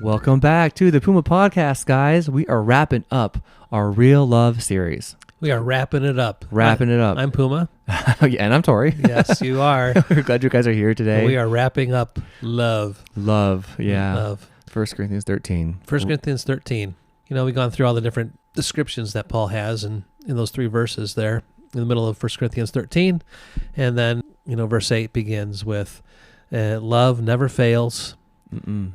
Welcome back to the Puma Podcast, guys. We are wrapping up our Real Love series. We are wrapping it up. I'm Puma. Yeah, and I'm Tory. Yes, you are. We're glad you guys are here today. We are wrapping up love. Love, yeah. Love. 1 Corinthians 13. 1 Corinthians 13. You know, we've gone through all the different descriptions that Paul has in those three verses there in the middle of 1 Corinthians 13. And then, verse 8 begins with, love never fails.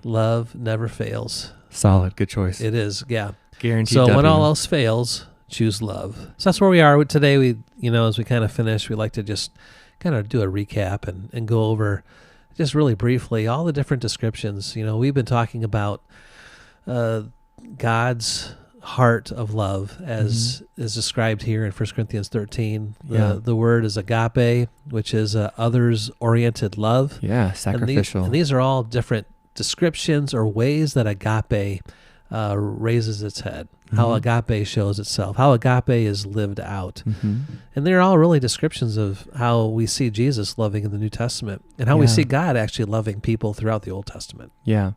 Love never fails. Solid. Good choice. It is, yeah. Guaranteed. So W. when all else fails, choose love. So that's where we are today. We, as we kind of finish, we like to just kind of do a recap and go over just really briefly all the different descriptions. We've been talking about God's heart of love as is described here in 1 Corinthians 13. The word is agape, which is others-oriented love. Yeah, sacrificial. And these are all different descriptions or ways that agape raises its head, how agape shows itself, how agape is lived out. And they're all really descriptions of how we see Jesus loving in the New Testament and how we see God actually loving people throughout the Old Testament. Yeah,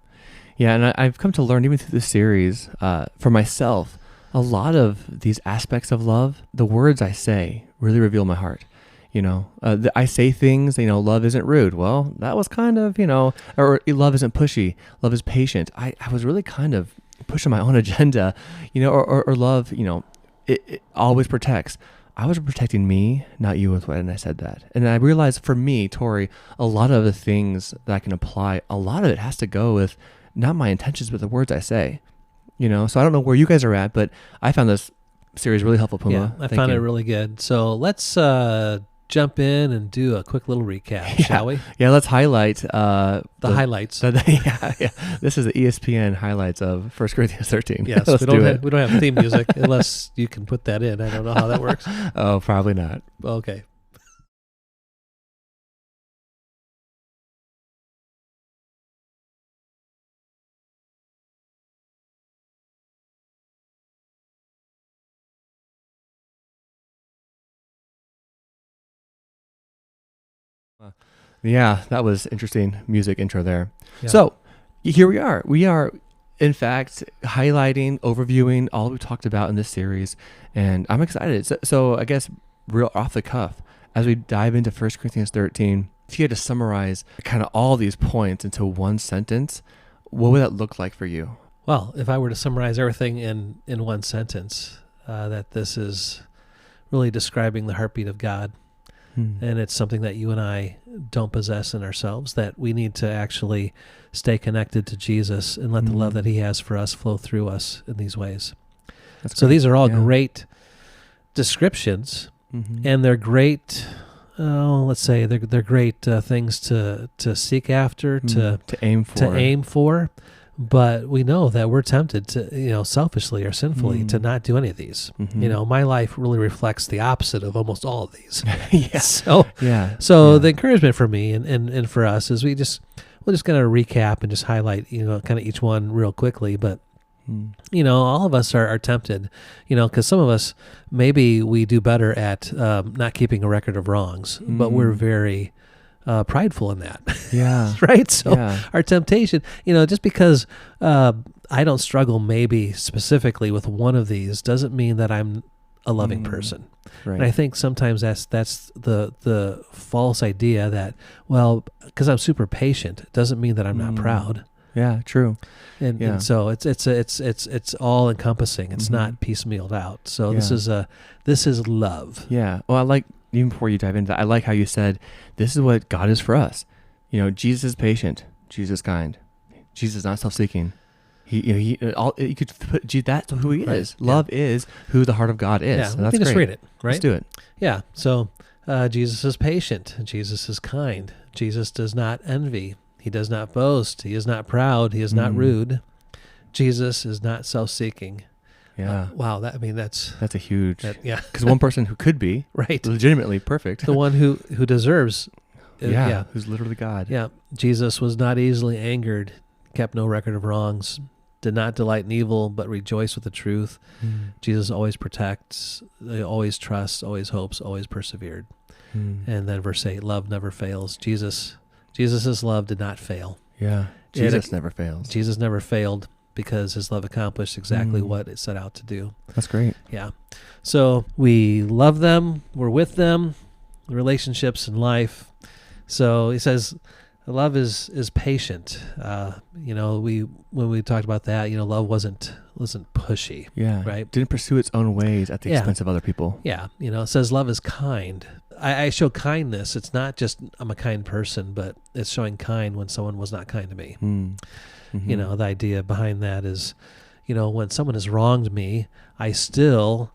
and I've come to learn even through this series, for myself, a lot of these aspects of love, the words I say really reveal my heart. I say things, love isn't rude. Well, that was kind of, or love isn't pushy. Love is patient. I was really kind of pushing my own agenda, or love, it always protects. I was protecting me, not you with when I said that. And I realized for me, Tory, a lot of the things that I can apply, a lot of it has to go with not my intentions, but the words I say, so I don't know where you guys are at, but I found this series really helpful, Puma. Yeah, I found it really good. So let's jump in and do a quick little recap, shall we? Yeah, let's highlight the highlights. This is the ESPN highlights of 1 Corinthians 13. Yes, we don't have theme music unless you can put that in. I don't know how that works. Oh, probably not. Okay. Yeah, that was interesting music intro there. Yeah. So here we are. We are, in fact, highlighting, overviewing all we talked about in this series, and I'm excited. So I guess real off the cuff, as we dive into 1 Corinthians 13, if you had to summarize kind of all these points into one sentence, what would that look like for you? Well, if I were to summarize everything in one sentence, that this is really describing the heartbeat of God. And it's something that you and I don't possess in ourselves, that we need to actually stay connected to Jesus and let the love that he has for us flow through us in these ways. So these are all great descriptions, and they're great, they're great things to seek after, to aim for. But we know that we're tempted to, selfishly or sinfully to not do any of these. My life really reflects the opposite of almost all of these. So the encouragement for me and for us is we're just going to recap and just highlight, kind of each one real quickly. But, all of us are tempted, because some of us, maybe we do better at not keeping a record of wrongs, but we're very prideful in that. Yeah. Right? So our temptation, just because I don't struggle maybe specifically with one of these doesn't mean that I'm a loving person. Right. And I think sometimes that's the false idea that, well, because I'm super patient, it doesn't mean that I'm not proud. Yeah, true. And so it's all encompassing. It's not piecemealed out. So this is love. Yeah. Well, I like, even before you dive into that, I like how you said, this is what God is for us. Jesus is patient. Jesus is kind. Jesus is not self-seeking. You could put, that's who he is. Love is who the heart of God is. Yeah, so let me just read it, right? Let's do it. Yeah, so Jesus is patient. Jesus is kind. Jesus does not envy. He does not boast. He is not proud. He is not rude. Jesus is not self-seeking. Yeah. Wow. That's a huge. Yeah. Because one person who could be right, legitimately perfect, the one who deserves. Who's literally God. Yeah. Jesus was not easily angered, kept no record of wrongs, did not delight in evil, but rejoiced with the truth. Jesus always protects, always trusts, always hopes, always persevered. And then verse 8, love never fails. Jesus' love did not fail. Yeah. Jesus never fails. Jesus never failed because his love accomplished exactly what it set out to do. That's great. Yeah. So we love them. We're with them. Relationships in life. So he says, love is patient. When we talked about that, love wasn't pushy. Yeah. Right. Didn't pursue its own ways at the expense of other people. Yeah. It says love is kind. I show kindness. It's not just I'm a kind person, but it's showing kind when someone was not kind to me. Mm-hmm. The idea behind that is, when someone has wronged me, I still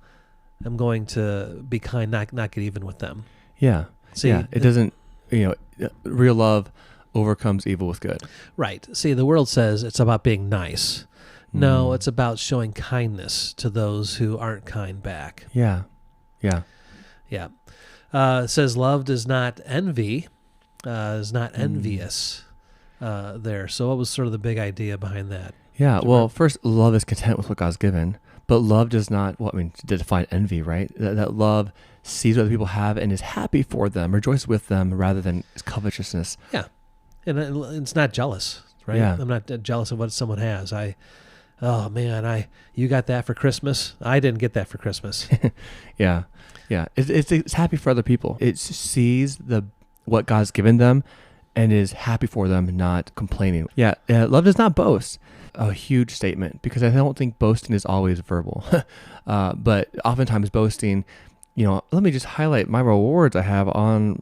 am going to be kind, not get even with them. Yeah. See, it doesn't, real love overcomes evil with good. Right. See, the world says it's about being nice. No, it's about showing kindness to those who aren't kind back. Yeah. Yeah. Yeah. It says love does not envy, is not envious there. So what was sort of the big idea behind that? Yeah. Well, first, love is content with what God's given, but love does not, to define envy, right? That love sees what other people have and is happy for them, rejoices with them rather than covetousness. Yeah. And it's not jealous, right? Yeah. I'm not jealous of what someone has. You got that for Christmas. I didn't get that for Christmas. Yeah. Yeah. It's happy for other people. It sees what God's given them and is happy for them, not complaining. Yeah. Love does not boast. A huge statement, because I don't think boasting is always verbal. But oftentimes boasting, let me just highlight my rewards I have on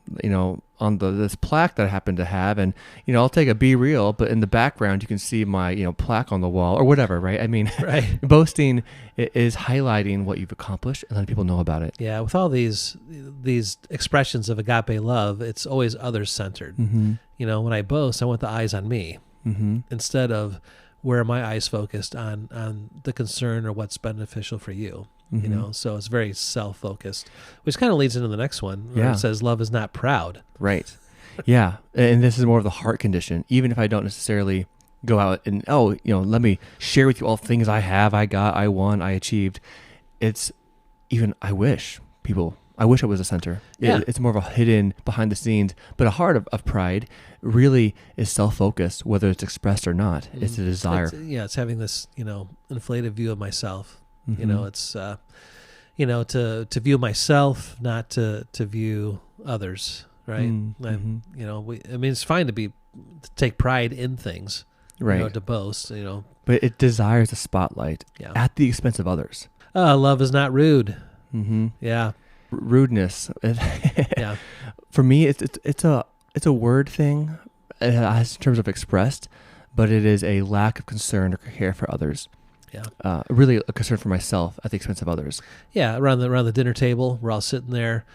this plaque that I happen to have. And, I'll take a be real, but in the background, you can see my, plaque on the wall or whatever, right? Right. Boasting is highlighting what you've accomplished and letting people know about it. Yeah. With all these expressions of agape love, it's always others centered. Mm-hmm. When I boast, I want the eyes on me instead of where are my eyes focused on the concern or what's beneficial for you. So it's very self-focused, which kind of leads into the next one where it says love is not proud. Right. Yeah. And this is more of the heart condition. Even if I don't necessarily go out and, let me share with you all things I have, I got, I won, I achieved. It's even, I wish I was a center. Yeah. It's more of a hidden behind the scenes, but a heart of pride really is self-focused, whether it's expressed or not. It's a desire. It's having this, inflated view of myself. Mm-hmm. It's, to view myself, not to view others. Right. Mm-hmm. It's fine to take pride in things, right. To boast, but it desires the spotlight at the expense of others. Love is not rude. Mm-hmm. Yeah. Rudeness. Yeah. For me, it's a word thing in terms of expressed, but it is a lack of concern or care for others. Yeah. Really a concern for myself at the expense of others. Yeah. Around the dinner table, we're all sitting there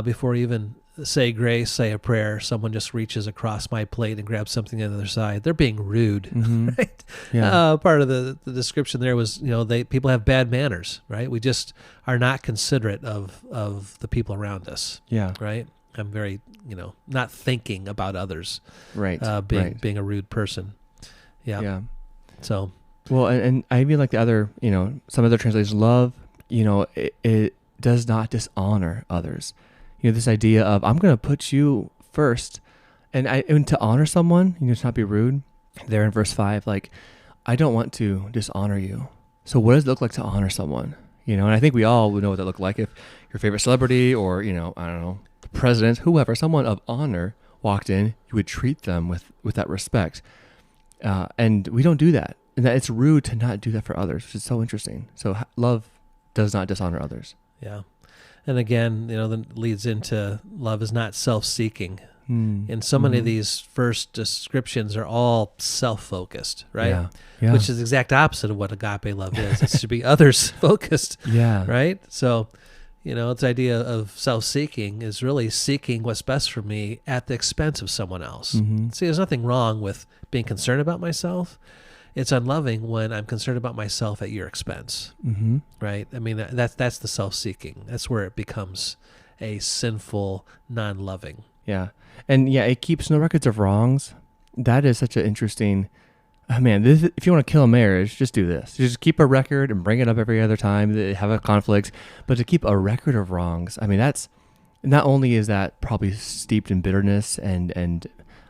before we even say grace, say a prayer. Someone just reaches across my plate and grabs something on the other side. They're being rude, right? Yeah. Part of the description there was, people have bad manners, right? We just are not considerate of the people around us. Yeah. Right. I'm very, not thinking about others. Right. Being a rude person. Yeah. Yeah. So. Well, and I mean, like the other, some other translations, love, it does not dishonor others. This idea of I'm going to put you first, and to honor someone, to not be rude. There in verse 5, like, I don't want to dishonor you. So what does it look like to honor someone? And I think we all would know what that looked like if your favorite celebrity or, I don't know, the president, whoever, someone of honor walked in, you would treat them with that respect. And we don't do that. And that it's rude to not do that for others, which is so interesting. So love does not dishonor others. Yeah. And again, then leads into love is not self-seeking. And so many of these first descriptions are all self-focused, right? Yeah. Yeah. Which is the exact opposite of what agape love is. It should be others-focused, yeah. Right? So, its idea of self-seeking is really seeking what's best for me at the expense of someone else. Mm-hmm. See, there's nothing wrong with being concerned about myself. It's unloving when I'm concerned about myself at your expense, right? That's the self-seeking. That's where it becomes a sinful, non-loving. Yeah. And it keeps no records of wrongs. That is such an interesting, if you want to kill a marriage, just do this. Just keep a record and bring it up every other time they have a conflict, but to keep a record of wrongs, that's, not only is that probably steeped in bitterness and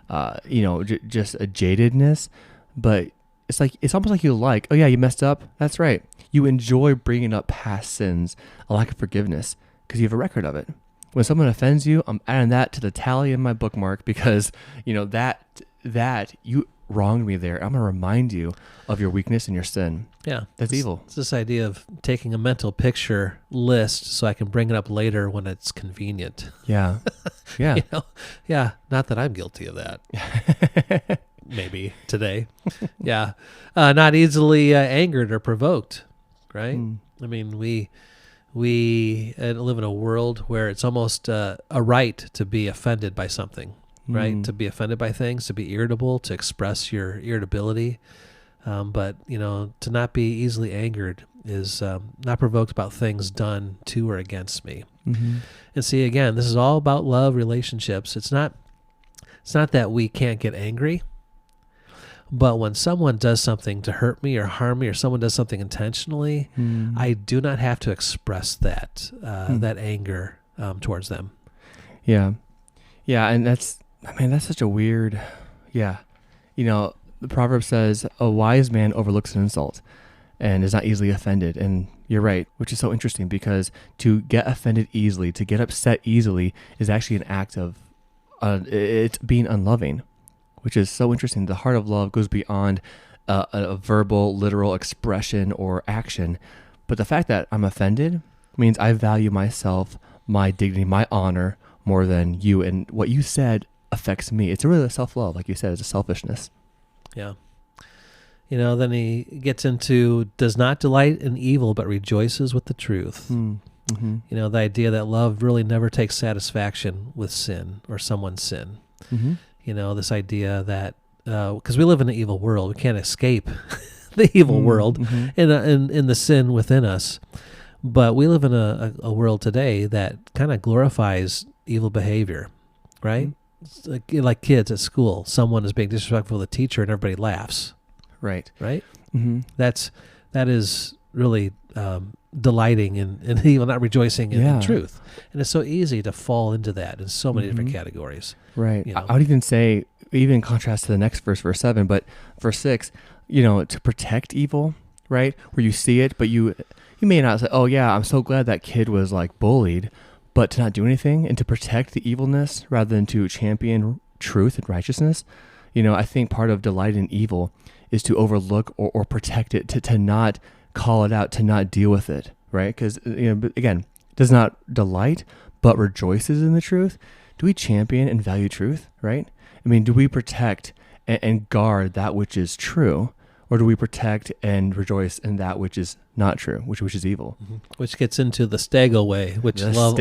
just a jadedness, but it's almost like oh yeah, you messed up. That's right. You enjoy bringing up past sins, a lack of forgiveness, because you have a record of it. When someone offends you, I'm adding that to the tally in my bookmark because, that you wronged me there. I'm going to remind you of your weakness and your sin. Yeah. That's evil. It's this idea of taking a mental picture list so I can bring it up later when it's convenient. Yeah. Yeah. Yeah. Not that I'm guilty of that. Maybe today. Yeah. Not easily angered or provoked, right? I mean, we live in a world where it's almost a right to be offended by something, right? To be offended by things, to be irritable, to express your irritability. But, to not be easily angered is not provoked about things done to or against me. Mm-hmm. And see, again, this is all about love, relationships. It's not that we can't get angry. But when someone does something to hurt me or harm me, or someone does something intentionally, I do not have to express that anger towards them. Yeah, yeah, and that's such a weird. Yeah, the proverb says a wise man overlooks an insult, and is not easily offended. And you're right, which is so interesting because to get offended easily, to get upset easily, is actually an act of it's being unloving. Which is so interesting. The heart of love goes beyond a verbal, literal expression or action. But the fact that I'm offended means I value myself, my dignity, my honor more than you. And what you said affects me. It's really a self-love. Like you said, it's a selfishness. Yeah. Then he gets into does not delight in evil, but rejoices with the truth. Mm-hmm. The idea that love really never takes satisfaction with sin or someone's sin. Mm-hmm. This idea that, because we live in an evil world, we can't escape the evil world and the sin within us. But we live in a world today that kind of glorifies evil behavior, right? Mm-hmm. Like kids at school, someone is being disrespectful to the teacher and everybody laughs. Right. Right? Mm-hmm. That is really delighting in evil, not rejoicing in truth. And it's so easy to fall into that in so many different categories. Right. I would even say, even in contrast to the next verse 7, but verse 6, to protect evil, right? Where you see it, but you may not say, oh yeah, I'm so glad that kid was like bullied, but to not do anything and to protect the evilness rather than to champion truth and righteousness. I think part of delight in evil is to overlook or protect it, to not call it out, to not deal with it, right? Because, again, does not delight, but rejoices in the truth. Do we champion and value truth, right? I mean, do we protect and guard that which is true, or do we protect and rejoice in that which is not true, which is evil? Mm-hmm. Which gets into the stego way, which love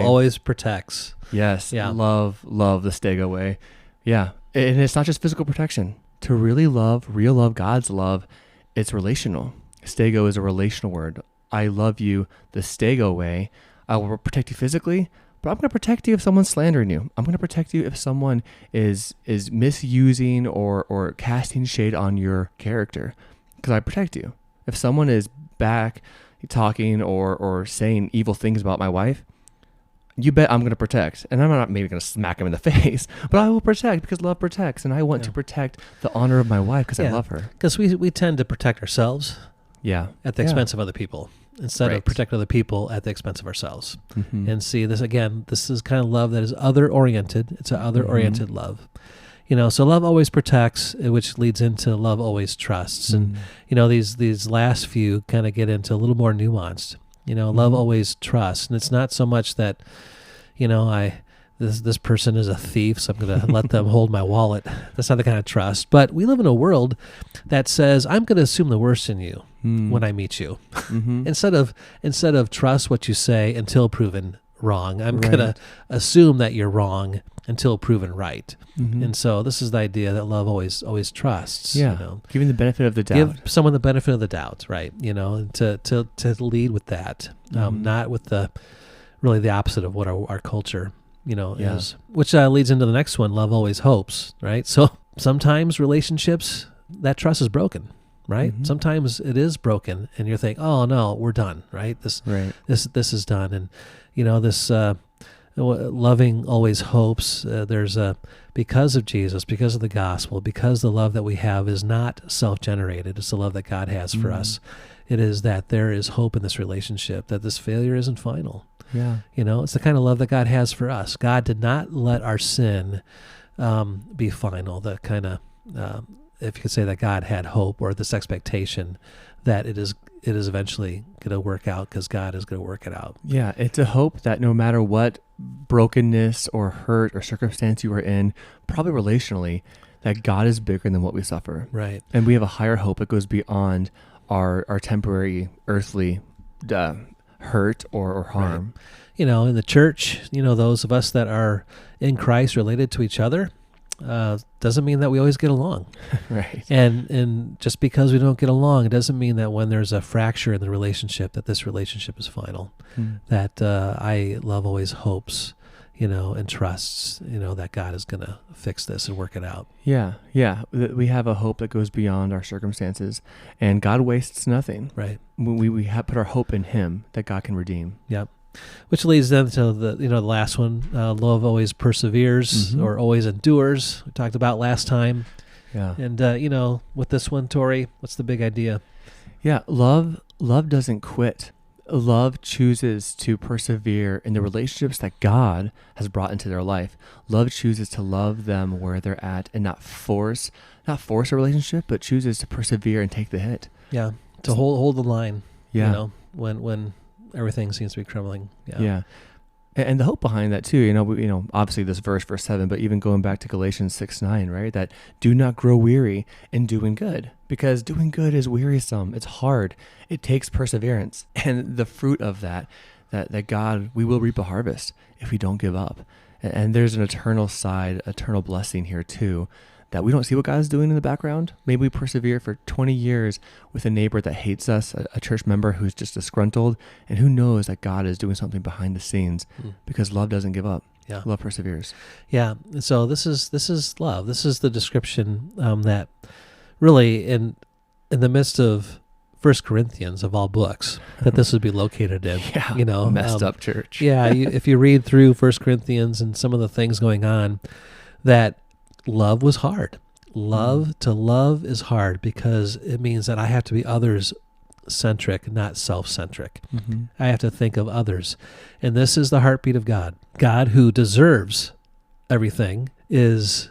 always protects. Yes, yeah. Love the stego way. Yeah, and it's not just physical protection. To really love, real love, God's love, it's relational. Stego is a relational word. I love you the stego way. I will protect you physically, but I'm going to protect you if someone's slandering you. I'm going to protect you if someone is misusing or casting shade on your character, because I protect you. If someone is back talking or saying evil things about my wife, you bet I'm going to protect. And I'm not maybe going to smack him in the face, but I will protect because love protects. And I want to protect the honor of my wife because I love her. Because we tend to protect ourselves at the expense of other people instead of protect other people at the expense of ourselves. Mm-hmm. And see, this is kind of love that is other-oriented. It's an other-oriented love. So love always protects, which leads into love always trusts. And, these last few kind of get into a little more nuanced. Love always trusts. And it's not so much that, this person is a thief, so I'm going to let them hold my wallet. That's not the kind of trust. But we live in a world that says, I'm going to assume the worst in you when I meet you. Mm-hmm. Instead of trust what you say until proven wrong, I'm going to assume that you're wrong until proven right. Mm-hmm. And so this is the idea that love always trusts. Yeah, giving the benefit of the doubt. Give someone the benefit of the doubt, right? To lead with that, not with the opposite of what our culture is. Which leads into the next one, love always hopes, right? So sometimes relationships, that trust is broken, right? Mm-hmm. Sometimes it is broken and you're thinking, oh no, we're done, right? This is done. And, this Loving always hopes. There's a, because of Jesus, because of the gospel, because the love that we have is not self-generated. It's the love that God has for us. It is that there is hope in this relationship, that this failure isn't final. Yeah. It's the kind of love that God has for us. God did not let our sin be final. The kind of, if you could say that God had hope or this expectation that it is eventually going to work out because God is going to work it out. Yeah, it's a hope that no matter what brokenness or hurt or circumstance you are in, probably relationally, that God is bigger than what we suffer. Right. And we have a higher hope that goes beyond our temporary earthly hurt or harm. Right. In the church, those of us that are in Christ related to each other, doesn't mean that we always get along. Right. And just because we don't get along, it doesn't mean that when there's a fracture in the relationship, that this relationship is final. That I love always hopes, and trusts, that God is going to fix this and work it out. Yeah. We have a hope that goes beyond our circumstances, and God wastes nothing. Right. We have put our hope in Him that God can redeem. Yep. Which leads then to the last one. Love always perseveres or always endures. We talked about last time. Yeah. And with this one, Tory, what's the big idea? Yeah, love doesn't quit. Love chooses to persevere in the relationships that God has brought into their life. Love chooses to love them where they're at and not force a relationship, but chooses to persevere and take the hit. Yeah, to hold the line. Yeah. When everything seems to be crumbling. Yeah. And the hope behind that too, obviously this verse 7, but even going back to Galatians 6:9, right? That do not grow weary in doing good, because doing good is wearisome. It's hard. It takes perseverance. And the fruit of that God, we will reap a harvest if we don't give up. And there's an eternal blessing here too, that we don't see what God is doing in the background. Maybe we persevere for 20 years with a neighbor that hates us, a church member who's just disgruntled, and who knows that God is doing something behind the scenes because love doesn't give up. Yeah. Love perseveres. Yeah. So this is love. This is the description that really in the midst of 1 Corinthians of all books that this would be located in. Yeah. Messed up church. Yeah. If you read through 1 Corinthians and some of the things going on, that love was hard. To love is hard because it means that I have to be others-centric, not self-centric. I have to think of others. And this is the heartbeat of God. God, who deserves everything, is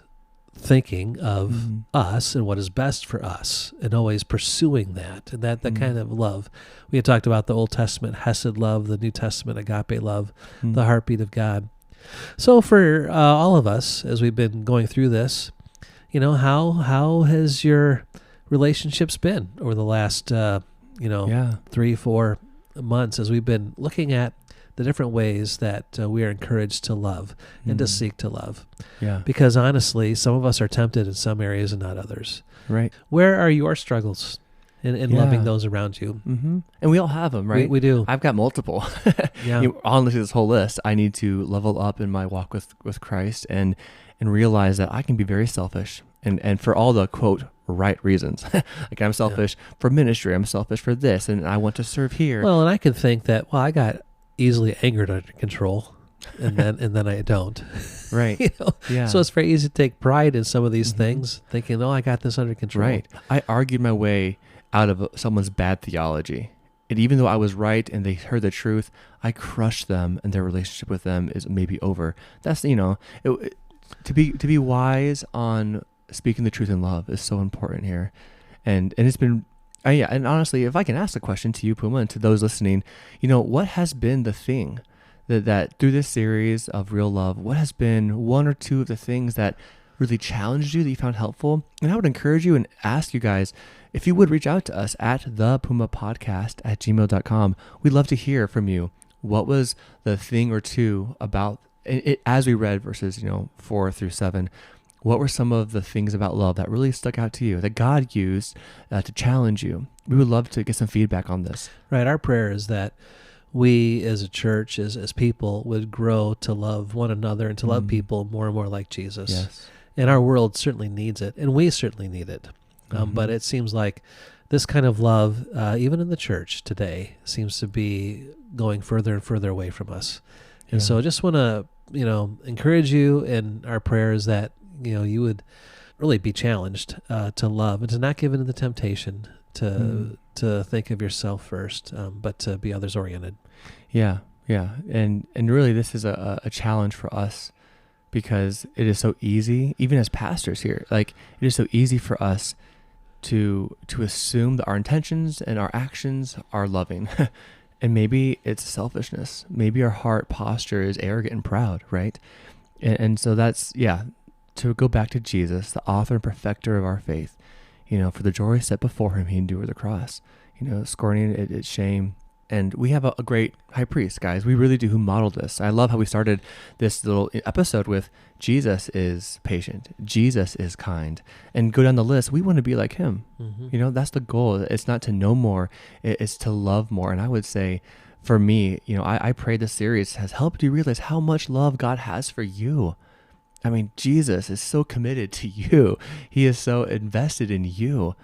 thinking of us and what is best for us and always pursuing that. And that kind of love. We had talked about the Old Testament Hesed love, the New Testament agape love, the heartbeat of God. So for all of us, as we've been going through this, how has your relationships been over the last, 3-4 months as we've been looking at the different ways that we are encouraged to love and to seek to love? Yeah. Because honestly, some of us are tempted in some areas and not others. Right. Where are your struggles in loving those around you? And we all have them, right? We do. I've got multiple. Yeah. Honestly, this whole list, I need to level up in my walk with Christ and realize that I can be very selfish and for all the quote right reasons. Like I'm selfish for ministry, I'm selfish for this, and I want to serve here. Well, and I could think that, I got easily angered under control, and then I don't. Right. Yeah. So it's very easy to take pride in some of these things, thinking, I got this under control. Right. I argued my way out of someone's bad theology. And even though I was right and they heard the truth, I crushed them and their relationship with them is maybe over. That's, to be wise on speaking the truth in love is so important here. And it's been, and honestly, if I can ask a question to you, Puma, and to those listening, what has been the thing that through this series of real love, what has been one or two of the things that really challenged you that you found helpful? And I would encourage you and ask you guys, if you would reach out to us at thepumapodcast@gmail.com. We'd love to hear from you. What was the thing or two about it, as we read verses 4-7? What were some of the things about love that really stuck out to you that God used to challenge you? We would love to get some feedback on this. Right. Our prayer is that we as a church, as people, would grow to love one another and to love people more and more like Jesus. Yes. And our world certainly needs it, and we certainly need it. But it seems like this kind of love, even in the church today, seems to be going further and further away from us. And so I just want to encourage you, and our prayer is that, you would really be challenged to love and to not give in to the temptation to think of yourself first, but to be others oriented. Yeah. And really this is a challenge for us, because it is so easy, even as pastors here, like it is so easy for us to assume that our intentions and our actions are loving. And maybe it's selfishness. Maybe our heart posture is arrogant and proud, right? And so that's, to go back to Jesus, the author and perfecter of our faith. For the joy set before him, he endured the cross, scorning its shame. And we have a great high priest, guys. We really do, who modeled this. I love how we started this little episode with Jesus is patient. Jesus is kind. And go down the list. We want to be like him. Mm-hmm. That's the goal. It's not to know more. It's to love more. And I would say for me, I pray this series has helped you realize how much love God has for you. I mean, Jesus is so committed to you. He is so invested in you.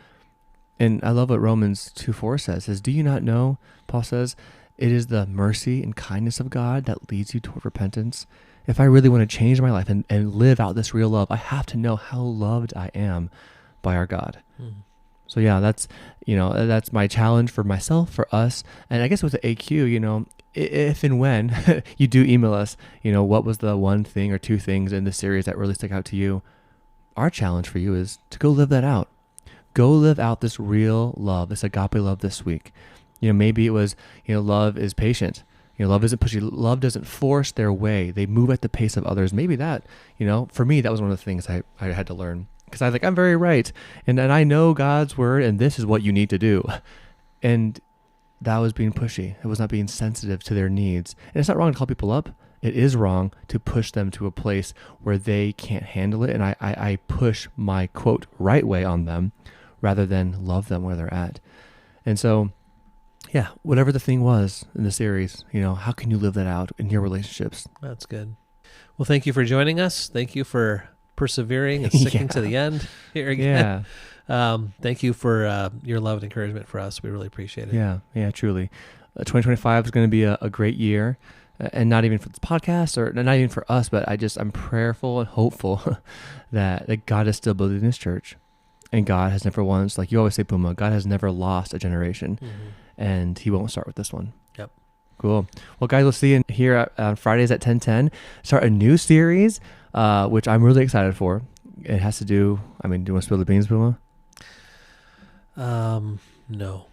And I love what Romans 2:4 says, do you not know, Paul says, it is the mercy and kindness of God that leads you toward repentance. If I really want to change my life and live out this real love, I have to know how loved I am by our God. So that's my challenge for myself, for us. And I guess with the AQ, if and when you do email us, what was the one thing or two things in the series that really stuck out to you? Our challenge for you is to go live that out. Go live out this real love, this agape love this week. Maybe it was, love is patient. Love isn't pushy. Love doesn't force their way. They move at the pace of others. Maybe that, for me, that was one of the things I had to learn, because I was like, I'm very right. And I know God's word, and this is what you need to do. And that was being pushy. It was not being sensitive to their needs. And it's not wrong to call people up. It is wrong to push them to a place where they can't handle it. And I push my, quote, right way on them, rather than love them where they're at. And so, whatever the thing was in the series, how can you live that out in your relationships? That's good. Well, thank you for joining us. Thank you for persevering and sticking to the end here again. Thank you for your love and encouragement for us. We really appreciate it. Yeah, truly. 2025 is going to be a great year, and not even for this podcast or not even for us, but I'm prayerful and hopeful that God is still building this church. And God has never once, like you always say, Puma, God has never lost a generation. And he won't start with this one. Yep. Cool. Well, guys, we'll see you here on Fridays at 10:10. Start a new series, which I'm really excited for. It has to do, do you want to spill the beans, Puma? No.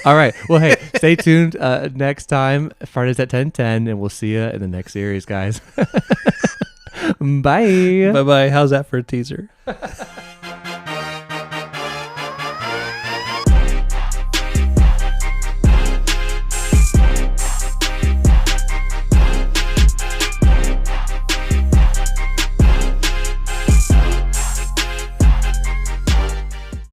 All right. Well, hey, stay tuned next time, Fridays at 10:10, and we'll see you in the next series, guys. Bye. Bye-bye. How's that for a teaser?